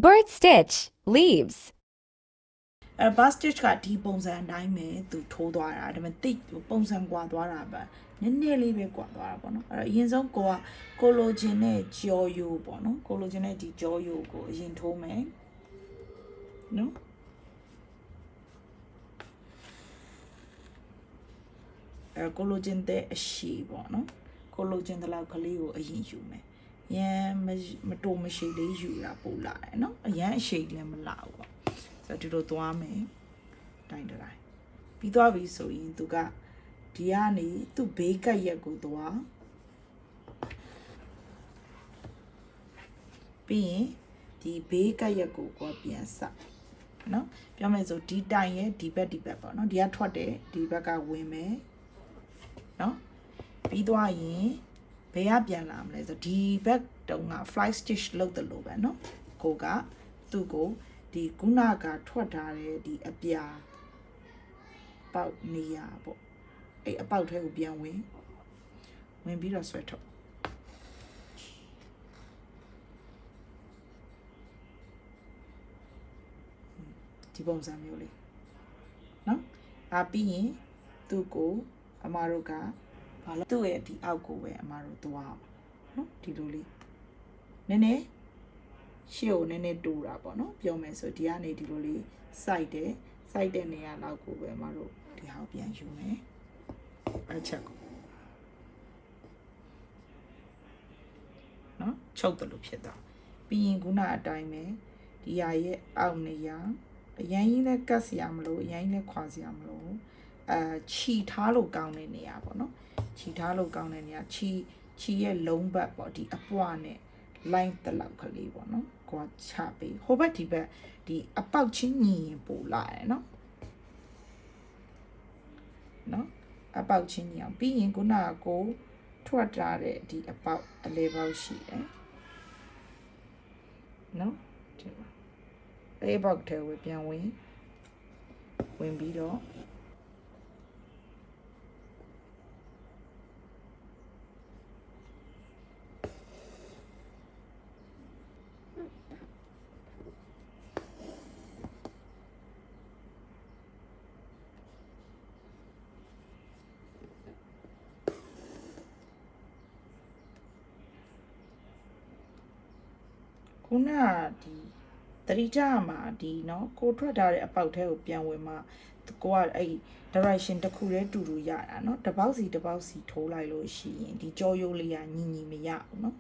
bird stitch leaves bird stitch ကဒီပုံစံအတိုင်းပဲသူထိုးသွားတာဒါပေမဲ့တိတ်ပုံစံကွာသွားတာပဲနည်းနည်းလေးပဲကွာသွားတာပေါ့နော်အဲ့တော့အရင်ဆုံးကိုလိုဂျင်နဲ့ကြောယိုပေါ့နော်ကိုလိုဂျင်နဲ့ဒီကြောယိုကိုအရင်ထိုးမယ်နော်ကိုလိုဂျင်တဲ့အရှိပေါ့နော်ကိုလိုဂျင်တလောက်ကလေးကိုအရင်ယူမယ်ရန်မတိုးမရှိလေးယူတာပို့လာတယ်နော်အရန်အရှိလည်းမလာဘူးပေါ့ဆိုတော့ဒီလိုသွားမယ်တိုင်းတိုင်းပြီးသွားပြီဆိုရင်သူကဒီကနေသူ့ဘေးကပ်ရက်ကိုသွားပြီးရင်ဒီဘေးကပ်ရက်ကိုပြန်ဆက်နော်ပြောမယ်ဆိုဒီတိုင်ရဲ့ဒီဘက်ပေါ့နော်ဒီကထွက်တယ်ဒီဘက်ကဝင်မယ်နော်ပြီးသွားရင်ဘယ်ကပြန်လာမလဲဆိုဒီဘက်တုံးက fly stitch လုပ်တယ်လို့ပဲနော်ကိုကသူ့ကိုဒီခုနကထွက်ထားတဲ့ဒီအပြာပေါက်နေရပေါ့အဲ့အပေါက်ထဲကိုပြန်ဝင်ပြီးတော့ဆွဲထုတ်ဒီပုံစံမျိုးလေးနော်ပြီးရင်သူ့ကိုအမတို့ကဘာလို့သူ့ရဲ့ဒီအောက်ကိုပဲအမတို့သွားနော်ဒီလိုလေးနည်းနည်းရှေ့ကိုနည်းနည်းတူတာပေါ့နော်ပြောမယ်ဆိုဒီကနေဒီလိုလေးစိုက်တဲ့နေရာလောက်ကိုပဲအမတို့ဒီဟာပြန်ယူမယ်အချက်ကိုနော်ချုပ်တယ်လို့ဖြစ်သွားပြီးရင်ခုနအတိုင်းပဲဒီဟာရဲ့အောက်နေရာအရင်ကြီးနဲ့ကတ်စရာမလို့အရင်ကြီးနဲ့ခွာစရာမလို့ခြီထားလို့ကောင်းတဲ့နေရာပေါ့နော်ခြီထားလို့ကောင်းတဲ့နေရာခြီရဲ့လုံးဘက်ပေါ့ဒီအပွားနဲ့ line တလောက်ကလေးပေါ့နော်ကိုကချပေးဟိုဘက်ဒီဘက်ဒီအပေါက်ချင်းညီရင်ပို့လာတယ်နော်အပေါက်ချင်းညီအောင်ပြီးရင်ခုနကကိုထွက်လာတဲ့ဒီအပေါက်အလဲပေါက်ရှိတယ်နော်ဒီမှာအဲ့ပေါက်ထဲကိုပြန်ဝင်ပြီးတော့ခုနဒီတတိကြမှာဒီเนาะကိုထွက်ထားတဲ့အပေါက်ထဲကိုပြန်ဝင်မှာကိုကအဲ့ direction တစ်ခုတည်းတူရတာเนาะတစ်ပေါက်စီထိုးလိုက်လို့ရှိရင်ဒီကြောရိုးလေးကညီမရဘူးเนาะ